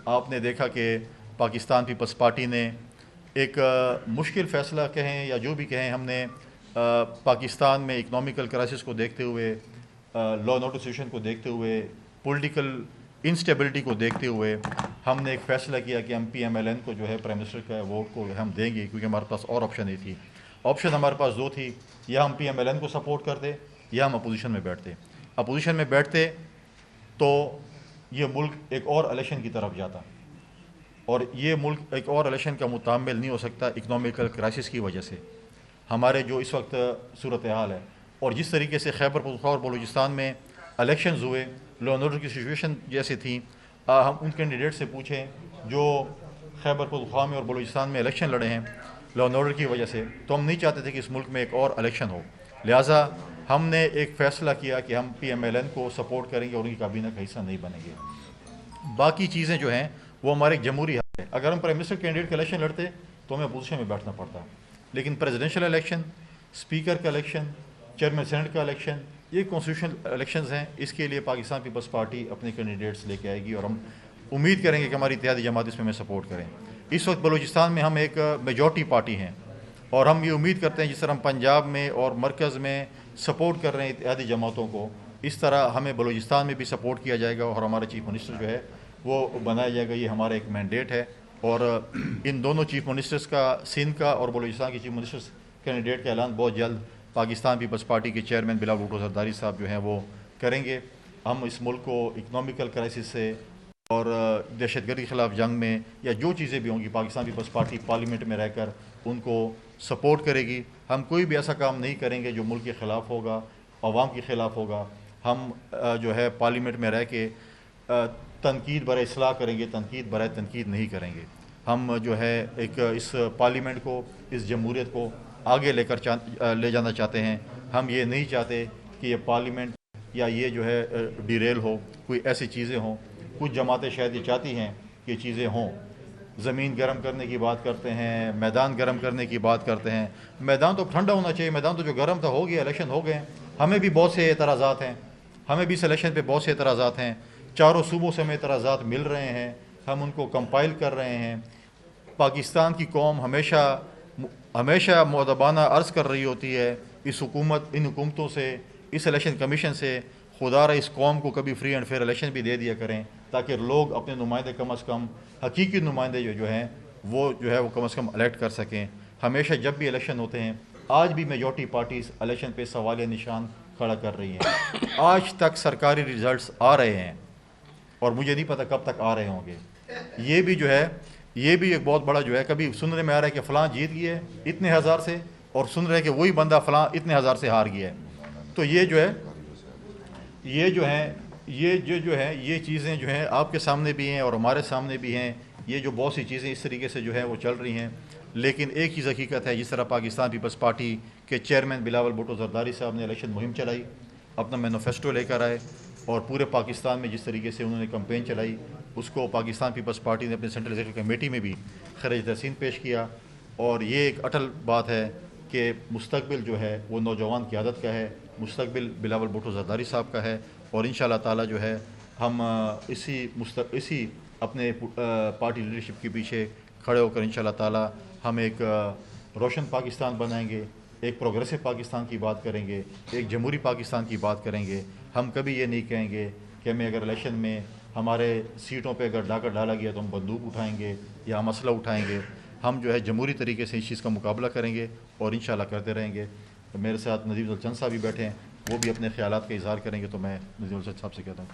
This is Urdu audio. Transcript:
آپ نے دیکھا کہ پاکستان پیپلز پارٹی نے ایک مشکل فیصلہ کہیں یا جو بھی کہیں، ہم نے پاکستان میں اکنامیکل کرائسس کو دیکھتے ہوئے، لا اینڈ آرڈر سچویشن کو دیکھتے ہوئے، پولیٹیکل انسٹیبلٹی کو دیکھتے ہوئے ہم نے ایک فیصلہ کیا کہ ہم پی ایم ایل این کو جو ہے پرائم منسٹر کا ووٹ کو ہم دیں گے، کیونکہ ہمارے پاس اور آپشن نہیں تھی۔ آپشن ہمارے پاس دو تھی، یا ہم پی ایم ایل این کو سپورٹ کرتے یا ہم اپوزیشن میں بیٹھتے۔ اپوزیشن میں بیٹھتے تو یہ ملک ایک اور الیکشن کی طرف جاتا، اور یہ ملک ایک اور الیکشن کا متحمل نہیں ہو سکتا اکنامیکل کرائسس کی وجہ سے۔ ہمارے جو اس وقت صورتحال ہے اور جس طریقے سے خیبر پختونخوا اور بلوچستان میں الیکشنز ہوئے، لا اینڈ آرڈر کی سچویشن جیسے تھیں، ہم ان کینڈیڈیٹ سے پوچھیں جو خیبر پختونخوا میں اور بلوچستان میں الیکشن لڑے ہیں لا اینڈ آرڈر کی وجہ سے، تو ہم نہیں چاہتے تھے کہ اس ملک میں ایک اور الیکشن ہو۔ لہٰذا ہم نے ایک فیصلہ کیا کہ ہم پی ایم ایل این کو سپورٹ کریں گے اور ان کی کابینہ کا حصہ نہیں بنیں گے۔ باقی چیزیں جو ہیں وہ ہمارے ایک جمہوری حق ہے۔ اگر ہم پرائم منسٹر کینڈیڈیٹ کا الیکشن لڑتے تو ہمیں اپوزیشن میں بیٹھنا پڑتا، لیکن پریزیڈنشل الیکشن، اسپیکر کا الیکشن، چیئرمین سینٹ کا الیکشن، یہ کانسٹیٹیوشنل الیکشنز ہیں۔ اس کے لیے پاکستان پیپلز پارٹی اپنے کینڈیڈیٹس لے کے آئے گی اور ہم امید کریں گے کہ ہماری اتحادی جماعت اس میں ہمیں سپورٹ کریں۔ اس وقت بلوچستان میں ہم ایک میجورٹی پارٹی ہیں اور ہم یہ امید کرتے ہیں جس طرح ہم پنجاب میں اور مرکز میں سپورٹ کر رہے ہیں اتحادی جماعتوں کو، اس طرح ہمیں بلوچستان میں بھی سپورٹ کیا جائے گا اور ہمارا چیف منسٹر جو ہے وہ بنایا جائے گا۔ یہ ہمارا ایک مینڈیٹ ہے، اور ان دونوں چیف منسٹرز کا، سندھ کا اور بلوچستان کے چیف منسٹرز کینڈیڈیٹ کا اعلان بہت جلد پاکستان پیپلز پارٹی کے چیئرمین بلاول بھٹو زرداری صاحب جو ہیں وہ کریں گے۔ ہم اس ملک کو اکنامیکل کرائسس سے اور دہشت گردی کے خلاف جنگ میں یا جو چیزیں بھی ہوں گی، پاکستان پیپلز پارٹی پارلیمنٹ میں رہ کر ان کو سپورٹ کرے گی۔ ہم کوئی بھی ایسا کام نہیں کریں گے جو ملک کے خلاف ہوگا، عوام کے خلاف ہوگا۔ ہم جو ہے پارلیمنٹ میں رہ کے تنقید برائے اصلاح کریں گے، تنقید برائے تنقید نہیں کریں گے۔ ہم جو ہے ایک اس پارلیمنٹ کو، اس جمہوریت کو آگے لے جانا چاہتے ہیں۔ ہم یہ نہیں چاہتے کہ یہ پارلیمنٹ یا یہ جو ہے ڈیریل ہو، کوئی ایسی چیزیں ہوں۔ کچھ جماعتیں شاید یہ چاہتی ہیں کہ یہ چیزیں ہوں، زمین گرم کرنے کی بات کرتے ہیں، میدان گرم کرنے کی بات کرتے ہیں۔ میدان تو ٹھنڈا ہونا چاہیے، میدان تو جو گرم تھا ہو گیا، الیکشن ہو گئے۔ ہمیں بھی بہت سے اعتراضات ہیں، ہمیں بھی اس الیکشن پہ بہت سے اعتراضات ہیں، چاروں صوبوں سے ہمیں اعتراضات مل رہے ہیں، ہم ان کو کمپائل کر رہے ہیں۔ پاکستان کی قوم ہمیشہ مؤدبانہ عرض کر رہی ہوتی ہے ان حکومتوں سے، اس الیکشن کمیشن سے، خدا را اس قوم کو کبھی فری اینڈ فیئر الیکشن بھی دے دیا کریں، تاکہ لوگ اپنے نمائندے کم از کم، حقیقی نمائندے جو ہیں وہ کم از کم الیکٹ کر سکیں۔ ہمیشہ جب بھی الیکشن ہوتے ہیں، آج بھی میجورٹی پارٹیز الیکشن پہ سوالیہ نشان کھڑا کر رہی ہیں۔ آج تک سرکاری ریزلٹس آ رہے ہیں اور مجھے نہیں پتہ کب تک آ رہے ہوں گے۔ یہ بھی جو ہے، یہ بھی ایک بہت بڑا جو ہے، کبھی سننے میں آ رہا ہے کہ فلاں جیت گیا ہے اتنے ہزار سے، اور سن رہے ہیں کہ وہی بندہ فلاں اتنے ہزار سے ہار گیا ہے۔ تو یہ جو ہے، یہ چیزیں جو ہیں آپ کے سامنے بھی ہیں اور ہمارے سامنے بھی ہیں۔ یہ جو بہت سی چیزیں اس طریقے سے جو ہے وہ چل رہی ہیں، لیکن ایک چیز حقیقت ہے، جس طرح پاکستان پیپلز پارٹی کے چیئرمین بلاول بھٹو زرداری صاحب نے الیکشن مہم چلائی، اپنا مینیفیسٹو لے کر آئے، اور پورے پاکستان میں جس طریقے سے انہوں نے کمپین چلائی، اس کو پاکستان پیپلز پارٹی نے اپنے سینٹرل ایگزیکٹو کمیٹی میں بھی خراج تحسین پیش کیا۔ اور یہ ایک اٹل بات ہے کہ مستقبل جو ہے وہ نوجوان قیادت کا ہے، مستقبل بلاول بھٹو زرداری صاحب کا ہے، اور انشاءاللہ تعالی جو ہے ہم اسی اپنے پارٹی لیڈرشپ کے پیچھے کھڑے ہو کر انشاءاللہ تعالی ہم ایک روشن پاکستان بنائیں گے، ایک پروگریسو پاکستان کی بات کریں گے، ایک جمہوری پاکستان کی بات کریں گے۔ ہم کبھی یہ نہیں کہیں گے کہ ہمیں اگر الیکشن میں ہمارے سیٹوں پہ اگر ڈاکہ ڈالا گیا تو ہم بندوق اٹھائیں گے یا ہم اسلحہ اٹھائیں گے۔ ہم جو ہے جمہوری طریقے سے اس چیز کا مقابلہ کریں گے اور انشاءاللہ کرتے رہیں گے۔ میرے ساتھ ندیم الچند صاحب بھی بیٹھے ہیں، وہ بھی اپنے خیالات کا اظہار کریں گے، تو میں ندیم الچند صاحب سے کہتا ہوں